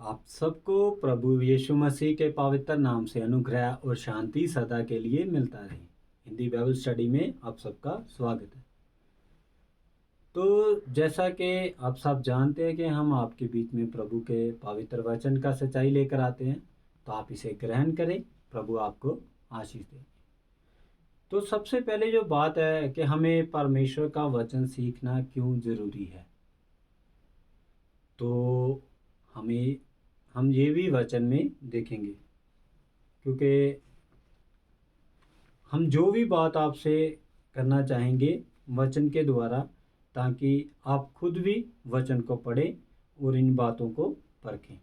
आप सबको प्रभु यीशु मसीह के पवित्र नाम से अनुग्रह और शांति सदा के लिए मिलता रहे। हिंदी बाइबल स्टडी में आप सबका स्वागत है। तो जैसा कि आप सब जानते हैं कि हम आपके बीच में प्रभु के पवित्र वचन का सच्चाई लेकर आते हैं, तो आप इसे ग्रहण करें। प्रभु आपको आशीष दे। तो सबसे पहले जो बात है कि हमें परमेश्वर का वचन सीखना क्यों ज़रूरी है, तो हम ये भी वचन में देखेंगे, क्योंकि हम जो भी बात आपसे करना चाहेंगे वचन के द्वारा, ताकि आप खुद भी वचन को पढ़ें और इन बातों को परखें।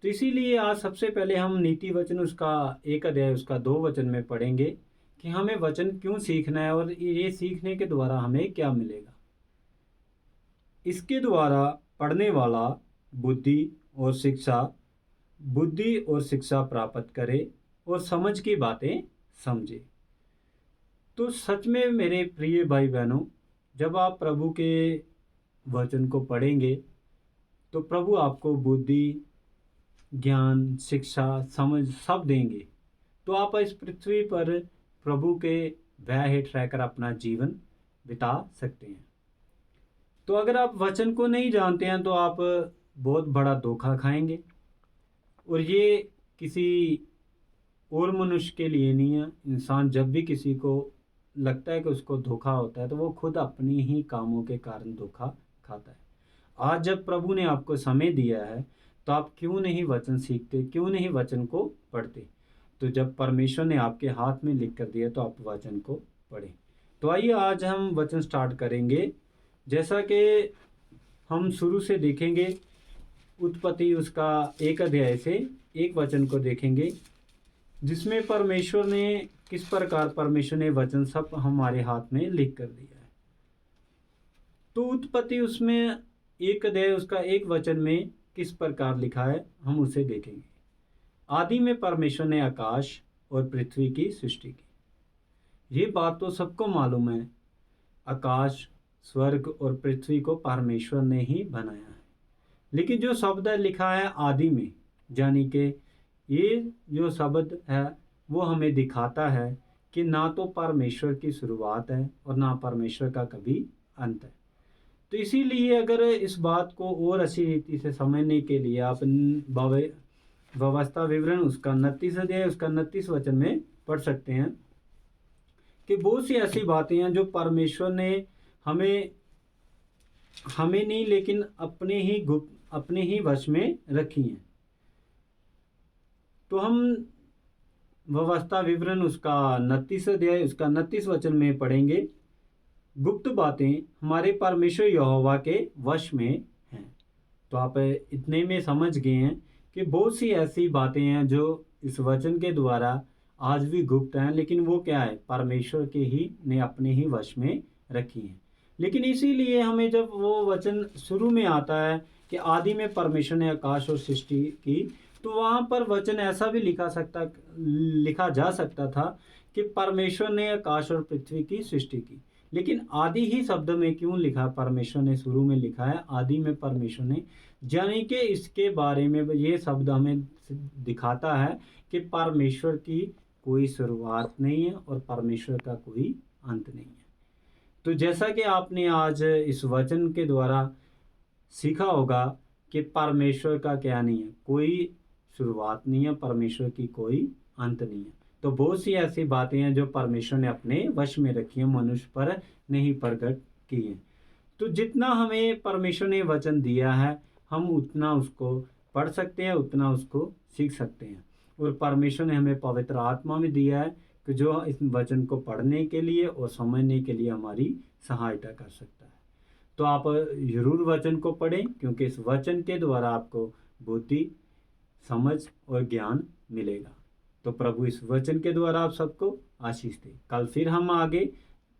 तो इसीलिए आज सबसे पहले हम नीति वचन उसका 1 अध्याय उसका 2 वचन में पढ़ेंगे कि हमें वचन क्यों सीखना है और ये सीखने के द्वारा हमें क्या मिलेगा। इसके द्वारा पढ़ने वाला बुद्धि और शिक्षा प्राप्त करे और समझ की बातें समझे। तो सच में मेरे प्रिय भाई बहनों, जब आप प्रभु के वचन को पढ़ेंगे तो प्रभु आपको बुद्धि, ज्ञान, शिक्षा, समझ सब देंगे। तो आप इस पृथ्वी पर प्रभु के वह हेठ रहकर अपना जीवन बिता सकते हैं। तो अगर आप वचन को नहीं जानते हैं तो आप बहुत बड़ा धोखा खाएंगे, और ये किसी और मनुष्य के लिए नहीं है। इंसान जब भी किसी को लगता है कि उसको धोखा होता है तो वो खुद अपनी ही कामों के कारण धोखा खाता है। आज जब प्रभु ने आपको समय दिया है तो आप क्यों नहीं वचन सीखते, क्यों नहीं वचन को पढ़ते। तो जब परमेश्वर ने आपके हाथ में लिख कर दिया तो आप वचन को पढ़ें। तो आइए आज हम वचन स्टार्ट करेंगे। जैसा कि हम शुरू से देखेंगे, उत्पत्ति उसका 1 अध्याय से 1 वचन को देखेंगे, जिसमें परमेश्वर ने किस प्रकार परमेश्वर ने वचन सब हमारे हाथ में लिख कर दिया है। तो उत्पत्ति उसमें 1 अध्याय उसका 1 वचन में किस प्रकार लिखा है हम उसे देखेंगे। आदि में परमेश्वर ने आकाश और पृथ्वी की सृष्टि की। ये बात तो सबको मालूम है, आकाश, स्वर्ग और पृथ्वी को परमेश्वर ने ही बनाया है। लेकिन जो शब्द लिखा है आदि में, यानी कि ये जो शब्द है वो हमें दिखाता है कि ना तो परमेश्वर की शुरुआत है और ना परमेश्वर का कभी अंत है। तो इसीलिए अगर इस बात को और अच्छी रीति से समझने के लिए आप व्यवस्था विवरण उसका 29 अध्याय उसका 29 वचन में पढ़ सकते हैं कि बहुत सी ऐसी बातें हैं जो परमेश्वर ने हमें नहीं लेकिन अपने ही वश में रखी हैं। तो हम व्यवस्था विवरण उसका 29 अध्याय उसका 29 वचन में पढ़ेंगे, गुप्त बातें हमारे परमेश्वर यहोवा के वश में हैं। तो आप इतने में समझ गए हैं कि बहुत सी ऐसी बातें हैं जो इस वचन के द्वारा आज भी गुप्त हैं, लेकिन वो क्या है, परमेश्वर के ही ने अपने ही वश में रखी हैं। लेकिन इसीलिए हमें जब वो वचन शुरू में आता है कि आदि में परमेश्वर ने आकाश और सृष्टि की, तो वहाँ पर वचन ऐसा भी लिखा जा सकता था कि परमेश्वर ने आकाश और पृथ्वी की सृष्टि की। लेकिन आदि ही शब्द में क्यों लिखा, परमेश्वर ने शुरू में लिखा है आदि में परमेश्वर ने, यानी कि इसके बारे में ये शब्द हमें दिखाता है कि परमेश्वर की कोई शुरुआत नहीं है और परमेश्वर का कोई अंत नहीं है। तो जैसा कि आपने आज इस वचन के द्वारा सीखा होगा कि परमेश्वर का क्या नहीं है, कोई शुरुआत नहीं है, परमेश्वर की कोई अंत नहीं है। तो बहुत सी ऐसी बातें हैं जो परमेश्वर ने अपने वश में रखी हैं, मनुष्य पर नहीं प्रकट की हैं। तो जितना हमें परमेश्वर ने वचन दिया है हम उतना उसको पढ़ सकते हैं, उतना उसको सीख सकते हैं। और परमेश्वर ने हमें पवित्र आत्मा में दिया है कि जो इस वचन को पढ़ने के लिए और समझने के लिए हमारी सहायता कर सकता है। तो आप जरूर वचन को पढ़ें, क्योंकि इस वचन के द्वारा आपको बुद्धि, समझ और ज्ञान मिलेगा। तो प्रभु इस वचन के द्वारा आप सबको आशीष दे। कल फिर हम आगे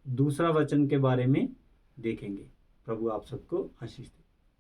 दूसरा वचन के बारे में देखेंगे। प्रभु आप सबको आशीष दे।